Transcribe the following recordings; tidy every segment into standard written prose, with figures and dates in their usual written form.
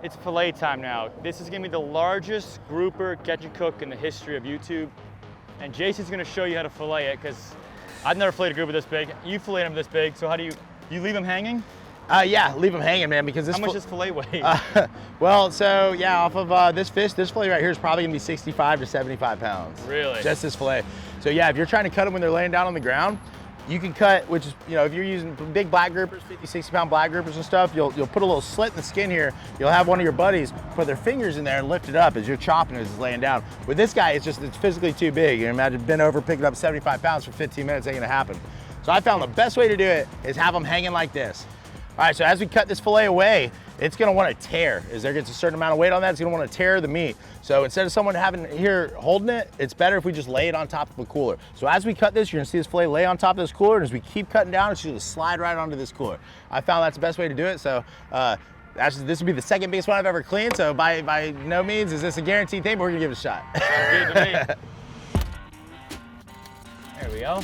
It's fillet time now. This is gonna be the largest grouper catch and cook in the history of YouTube. And Jason's gonna show you how to fillet it, because I've never filleted a grouper this big. You fillet them this big, so how do you leave them hanging? Yeah, leave them hanging, man, because this. How much does fillet weigh? Well, so yeah, off of this fish, this fillet right here is probably gonna be 65 to 75 pounds. Really? Just this fillet. So yeah, if you're trying to cut them when they're laying down on the ground, you can cut, which is, you know, if you're using big black groupers, 50, 60 pound black groupers and stuff, you'll put a little slit in the skin here. You'll have one of your buddies put their fingers in there and lift it up as you're chopping it as it's laying down. With this guy, it's physically too big. You imagine bent over, picking up 75 pounds for 15 minutes, ain't gonna happen. So I found the best way to do it is have them hanging like this. All right, so as we cut this fillet away, it's gonna wanna tear. As there gets a certain amount of weight on that, it's gonna wanna tear the meat. So instead of someone having here holding it, it's better if we just lay it on top of a cooler. So as we cut this, you're gonna see this fillet lay on top of this cooler, and as we keep cutting down, it's gonna slide right onto this cooler. I found that's the best way to do it, so this would be the second biggest one I've ever cleaned, so by no means is this a guaranteed thing, but we're gonna give it a shot. Good to me. There we go.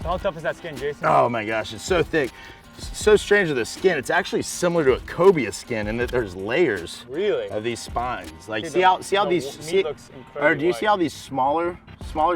So how tough is that skin, Jason? Oh my gosh, it's so thick. It's so strange with the skin. It's actually similar to a cobia skin in that there's layers of these spines. Like, Dude, see how these, looks or do you see all these smaller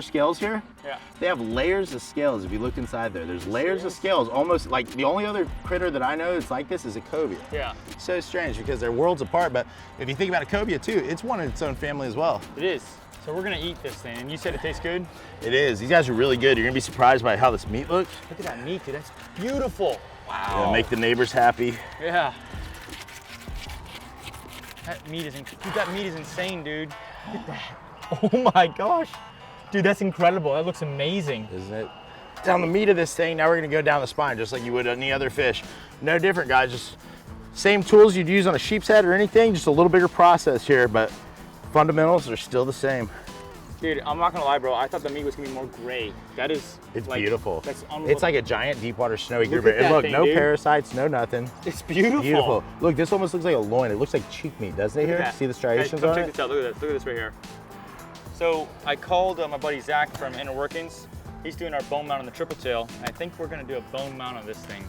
scales here? Yeah. They have layers of scales. If you look inside there, there's layers of scales. Almost like the only other critter that I know that's like this is a cobia. Yeah. So strange because they're worlds apart. But if you think about a cobia too, it's one in its own family as well. It is. So we're gonna eat this thing, and you said it tastes good? It is. These guys are really good. You're gonna be surprised by how this meat looks. Look at that meat, dude. That's beautiful. Wow. It'll make the neighbors happy. Yeah. That meat is insane, dude. Look at that. Oh my gosh. Dude, that's incredible. That looks amazing. Isn't it? Down the meat of this thing, now we're gonna go down the spine just like you would any other fish. No different, guys. Just same tools you'd use on a sheep's head or anything, just a little bigger process here, but fundamentals are still the same. Dude, I'm not gonna lie, bro. I thought the meat was gonna be more gray. It's like, beautiful. That's unbelievable. It's like a giant deep water snowy grouper. And look, no parasites, no nothing. It's beautiful. Beautiful. Look, this almost looks like a loin. It looks like cheek meat, doesn't it here? See the striations on it? Check this out. Look at this. Look at this right here. So I called my buddy Zach from Inner Workings. He's doing our bone mount on the triple tail. And I think we're gonna do a bone mount on this thing.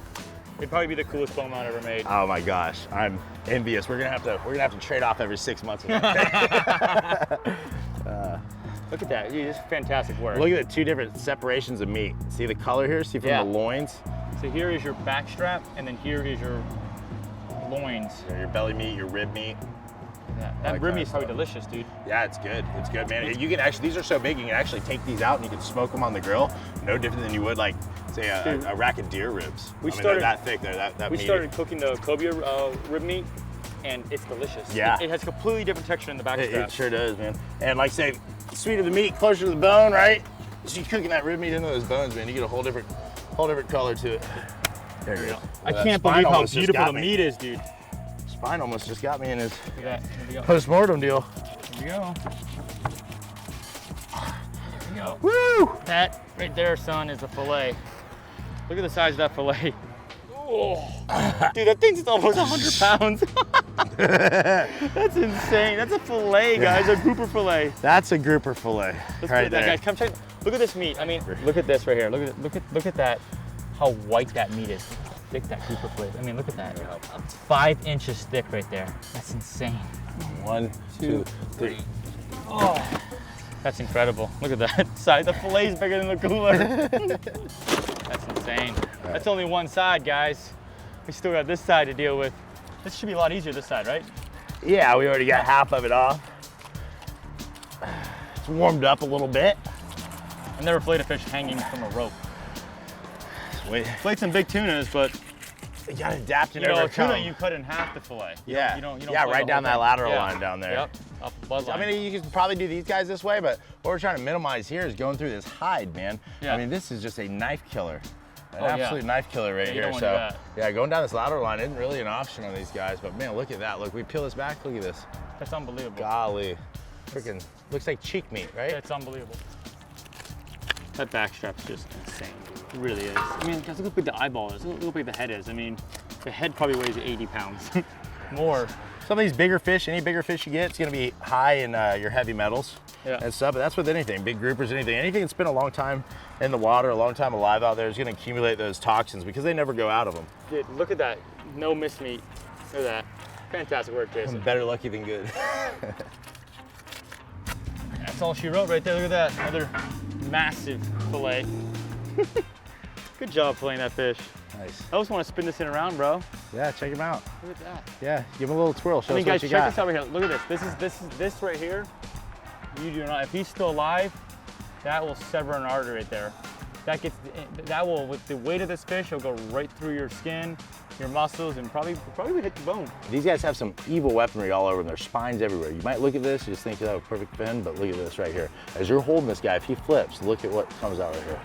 It'd probably be the coolest bone mount ever made. Oh my gosh, I'm envious. We're gonna have to trade off every 6 months. Look at that, dude, this is fantastic work. Look at the two different separations of meat. See the color here? See from the loins? So here is your back strap, and then here is your loins. Your belly meat, your rib meat. Yeah, that rib meat is probably delicious, dude. Yeah, it's good. It's good, man. You can actually, these are so big, you can actually take these out and you can smoke them on the grill. No different than you would, like, say, a rack of deer ribs. They're that thick. They're that We meaty. started cooking the cobia rib meat, and it's delicious. Yeah. It has completely different texture in the back strap. It sure does, man. And like say, sweeter the meat, closer to the bone, right? So you're cooking that rib meat into those bones, man. You get a whole different color to it. There you go. I can't believe how beautiful the meat is, dude. Spine almost just got me in his post-mortem deal. Here we go. Here we go. Woo! That right there, son, is a fillet. Look at the size of that fillet. Oh. Dude, that thing's almost 100 pounds. That's insane. That's a fillet, guys, a grouper fillet. That's a grouper fillet. Right there. Guys, come check. Look at this meat. I mean, look at this right here. Look at that. How white that meat is. Look how thick that grouper fillet is. I mean, look at that. It's 5 inches thick right there. That's insane. 1, 2, 3. Oh, that's incredible. Look at that size. The fillet is bigger than the cooler. That's insane. Right. That's only one side, guys. We still got this side to deal with. This should be a lot easier this side, right? Yeah, we already got half of it off. It's warmed up a little bit. I've never filleted a fish hanging from a rope. Filleted some big tunas, but you gotta adapt and overcome. Tuna you cut in half the fillet. Yeah, you don't right down that lateral line down there. Yep, up the bloodline. I mean, you can probably do these guys this way, but what we're trying to minimize here is going through this hide, man. Yeah. I mean, this is just a knife killer. An absolute knife killer right here. So, yeah, going down this lateral line isn't really an option on these guys, but man, look at that. Look, we peel this back, look at this. That's unbelievable. Golly. Freaking, looks like cheek meat, right? That's unbelievable. That back strap's just insane. It really is. I mean, guys, look how big the eyeball is. Look how big the head is. I mean, the head probably weighs 80 pounds. More. Some of these bigger fish, any bigger fish you get, it's gonna be high in your heavy metals and stuff, but that's with anything, big groupers, anything that's been a long time in the water, a long time alive out there is gonna accumulate those toxins because they never go out of them. Dude, look at that, no miss meat. Look at that. Fantastic work, Jason. Better lucky than good. That's all she wrote right there. Look at that. Another massive fillet. Good job filleting that fish. Nice. I always want to spin this in around, bro. Yeah, check him out. Look at that. Yeah, give him a little twirl. Show us guys, what you check got. this out right here. Look at this. This right here. You do not. If he's still alive, that will sever an artery right there. That will, with the weight of this fish, it'll go right through your skin, your muscles, and probably would hit the bone. These guys have some evil weaponry all over them. Their spines everywhere. You might look at this, you just think you have a perfect fin, but look at this right here. As you're holding this guy, if he flips, look at what comes out right here.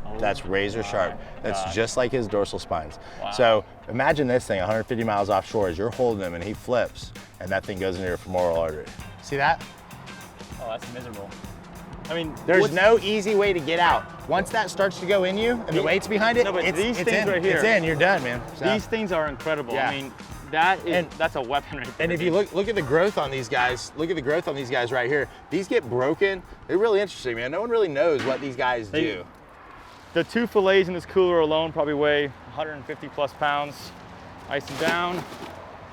Oh, that's razor sharp. That's just like his dorsal spines. Wow. So imagine this thing 150 miles offshore as you're holding him and he flips and that thing goes into your femoral artery. See that? Oh, that's miserable. I mean, there's no easy way to get out. Once that starts to go in you and the weight's behind it, no, but it's these things in. right here, it's in, you're done, man. So, these things are incredible. Yeah. I mean, that's a weapon right there. And if you look at the growth on these guys, look at the growth on these guys right here. These get broken. They're really interesting, man. No one really knows what these guys do. The 2 fillets in this cooler alone probably weigh 150 plus pounds. Ice them down,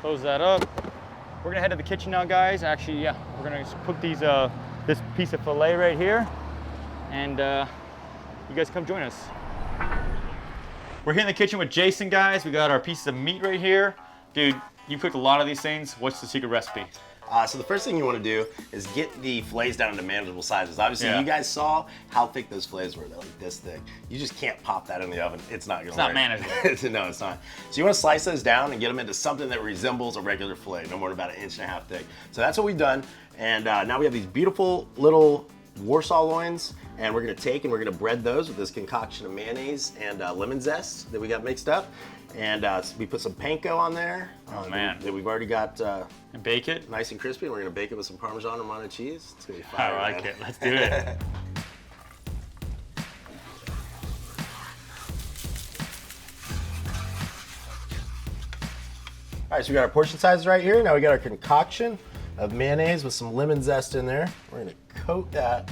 close that up. We're gonna head to the kitchen now, guys. Actually, yeah, we're gonna cook these, this piece of fillet right here. And you guys come join us. We're here in the kitchen with Jason, guys. We got our pieces of meat right here. Dude, you've cooked a lot of these things. What's the secret recipe? So the first thing you want to do is get the fillets down into manageable sizes. Obviously, Yeah. you guys saw how thick those fillets were. They're like this thick. You just can't pop that in the oven. It's not going to work. It's not manageable. No, it's not. So you want to slice those down and get them into something that resembles a regular fillet, no more than about 1.5 inches thick. So that's what we've done. And now we have these beautiful little Warsaw loins, and we're going to take and we're going to bread those with this concoction of mayonnaise and lemon zest that we got mixed up. And we put some panko on there. Oh, man. That we've already got And bake it? nice and crispy. And we're gonna bake it with some Parmesan Romano cheese. It's gonna be fire. I like it. Let's do it. All right, so we got our portion sizes right here. Now we got our concoction of mayonnaise with some lemon zest in there. We're gonna coat that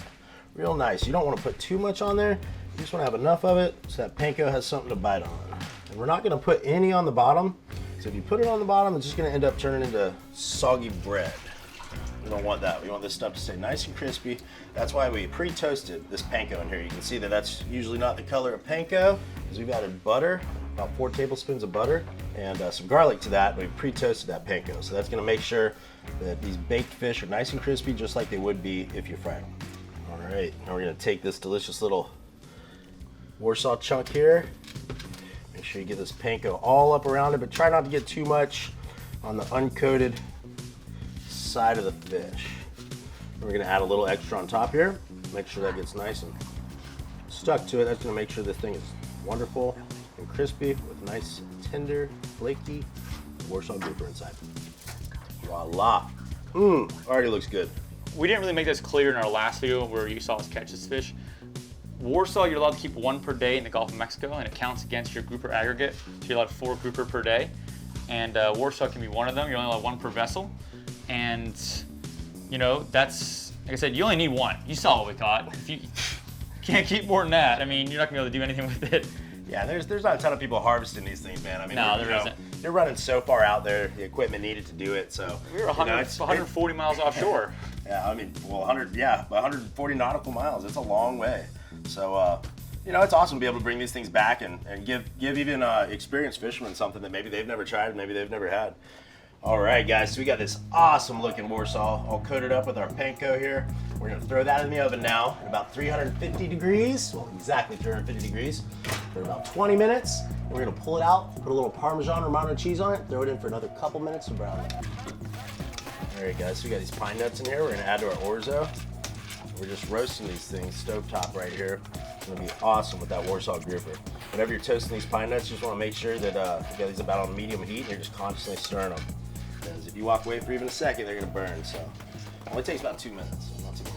real nice. You don't wanna put too much on there. You just wanna have enough of it so that panko has something to bite on. And we're not gonna put any on the bottom. So if you put it on the bottom, it's just gonna end up turning into soggy bread. We don't want that. We want this stuff to stay nice and crispy. That's why we pre-toasted this panko in here. You can see that that's usually not the color of panko, because we've added butter, about 4 tablespoons of butter, and some garlic to that. We've pre-toasted that panko. So that's gonna make sure that these baked fish are nice and crispy, just like they would be if you fried them. All right, now we're gonna take this delicious little Warsaw chunk here. Make sure you get this panko all up around it, but try not to get too much on the uncoated side of the fish. We're gonna add a little extra on top here. Make sure that gets nice and stuck to it. That's gonna make sure this thing is wonderful and crispy with nice, tender, flaky Warsaw Grouper inside. Voila. Already looks good. We didn't really make this clear in our last video where you saw us catch this fish. Warsaw, you're allowed to keep 1 per day in the Gulf of Mexico, and it counts against your grouper aggregate. So you're allowed 4 grouper per day. And Warsaw can be one of them. You're only allowed 1 per vessel. And, you know, that's, like I said, you only need 1. You saw what we caught. If you can't keep more than that, I mean, you're not gonna be able to do anything with it. Yeah, there's not a ton of people harvesting these things, man. I mean, No, there isn't. They're running so far out there, the equipment needed to do it, so. We were 140 miles offshore. Yeah, I mean, well, 140 nautical miles. It's a long way. So, you know, it's awesome to be able to bring these things back and give even experienced fishermen something that maybe they've never tried, maybe they've never had. All right, guys, so we got this awesome looking Warsaw all coated up with our panko here. We're gonna throw that in the oven now at about 350 degrees, well, exactly 350 degrees, for about 20 minutes. And we're gonna pull it out, put a little Parmesan Romano cheese on it, throw it in for another couple minutes to brown it. All right, guys, so we got these pine nuts in here. We're gonna add to our orzo. We're just roasting these things stovetop right here. It's gonna be awesome with that Warsaw Grouper. Whenever you're toasting these pine nuts, you just wanna make sure that you got these about on medium heat and you're just constantly stirring them. Because if you walk away for even a second, they're gonna burn. So it only takes about 2 minutes, so not too long.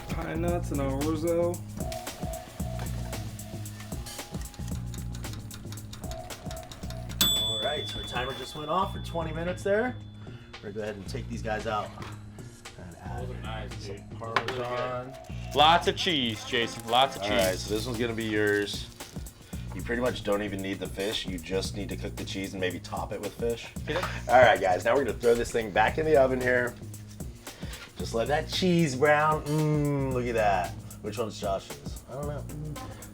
Pine nuts and orzo. All right, so our timer just went off for 20 minutes there. We're gonna go ahead and take these guys out and add Nice, some dude. Parmesan Lots of cheese, Jason. Lots of cheese. All right, so this one's gonna be yours. You pretty much don't even need the fish. You just need to cook the cheese and maybe top it with fish. All right, guys, now we're gonna throw this thing back in the oven here. Just let that cheese brown. Look at that. Which one's Josh's? I don't know.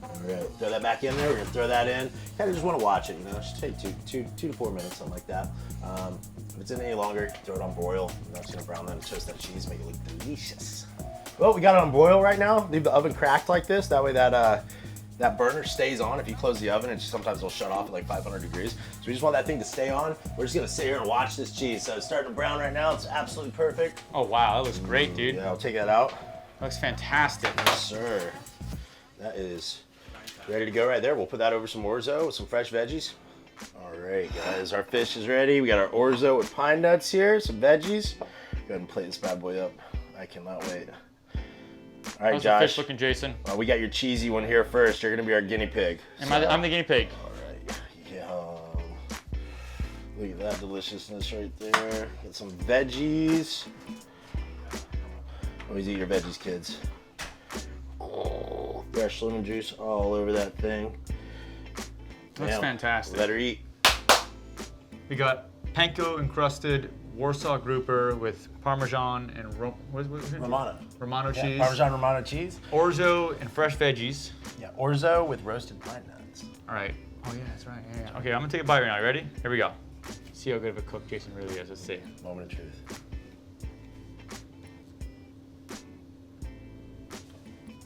All right, throw that back in there. We're gonna throw that in. Kind of just wanna watch it, you know, it should take two to 4 minutes, something like that. If it's in any longer, throw it on broil. That's gonna brown that, toast that cheese, make it look delicious. Well, we got it on broil right now. Leave the oven cracked like this. That way that burner stays on. If you close the oven, sometimes it'll shut off at like 500 degrees. So we just want that thing to stay on. We're just gonna sit here and watch this cheese. So it's starting to brown right now. It's absolutely perfect. Oh wow, that looks great, dude. Yeah, I'll take that out. Looks fantastic. Yes, sir. That is ready to go right there. We'll put that over some orzo with some fresh veggies. All right, guys, our fish is ready. We got our orzo with pine nuts here, some veggies. Go ahead and plate this bad boy up. I cannot wait. All right, How's Josh. the fish looking, Jason? We got your cheesy one here first. You're gonna be our guinea pig. I'm the guinea pig. All right, yum. Look at that deliciousness right there. Get some veggies. Always eat your veggies, kids. Oh, fresh lemon juice all over that thing. Looks fantastic. Let her eat. We got panko encrusted Warsaw Grouper with Parmesan and what is it? Romano. Romano Yeah, cheese. Parmesan Romano cheese. Orzo and fresh veggies. Yeah, orzo with roasted pine nuts. All right. Oh yeah, that's right. Yeah. Okay, I'm gonna take a bite right now. You ready? Here we go. See how good of a cook Jason really is. Let's see. Moment of truth.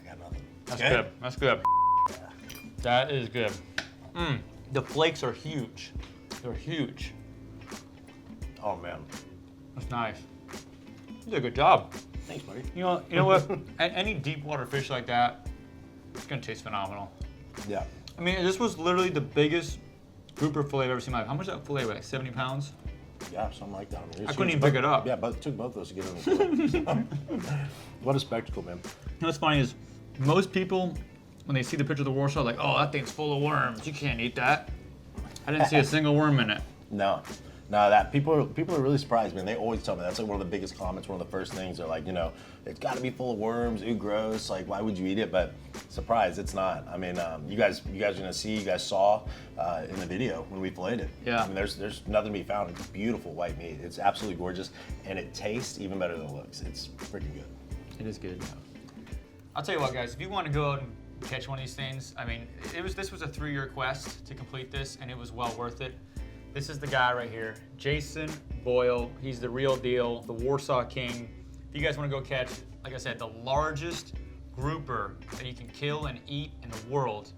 I got nothing. That's good. That's good. Yeah. That is good. The flakes are huge. They're huge. Oh man. That's nice. You did a good job. Thanks, buddy. You know what? Any deep water fish like that, it's gonna taste phenomenal. Yeah. I mean, this was literally the biggest grouper fillet I've ever seen in my life. How much did that fillet weigh? Like 70 pounds? Yeah, something like that. I mean, I couldn't even pick it up. Yeah, but it took both of us to get it on the What a spectacle, man. You know what's funny is most people, when they see the picture of the Warsaw, like, oh, that thing's full of worms. You can't eat that. I didn't see a single worm in it. No, that people are really surprised, man. They always tell me that's like one of the biggest comments. One of the first things they're like, you know, it's got to be full of worms. Ooh, gross. Like, why would you eat it? But surprise, it's not. I mean, you guys are gonna see. You guys saw in the video when we filleted it. Yeah. I mean, there's nothing to be found. It's beautiful white meat. It's absolutely gorgeous, and it tastes even better than it looks. It's freaking good. It is good. I'll tell you what, guys. If you want to go out and catch one of these things, I mean, this was a 3-year quest to complete this, and it was well worth it. This is the guy right here, Jason Boyll. He's the real deal, the Warsaw King. If you guys want to go catch, like I said, the largest grouper that you can kill and eat in the world,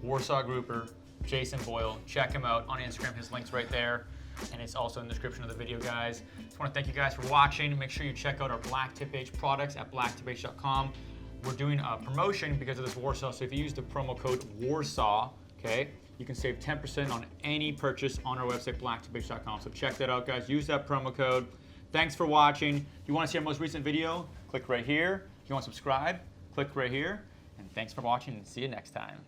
Warsaw Grouper, Jason Boyll. Check him out on Instagram. His link's right there, and it's also in the description of the video, guys. Just want to thank you guys for watching. Make sure you check out our BlacktipH products at blacktiph.com. We're doing a promotion because of this Warsaw, so if you use the promo code WARSAW, okay, you can save 10% on any purchase on our website, blacktiph.com. So check that out, guys. Use that promo code. Thanks for watching. If you want to see our most recent video, click right here. If you want to subscribe, click right here. And thanks for watching, and see you next time.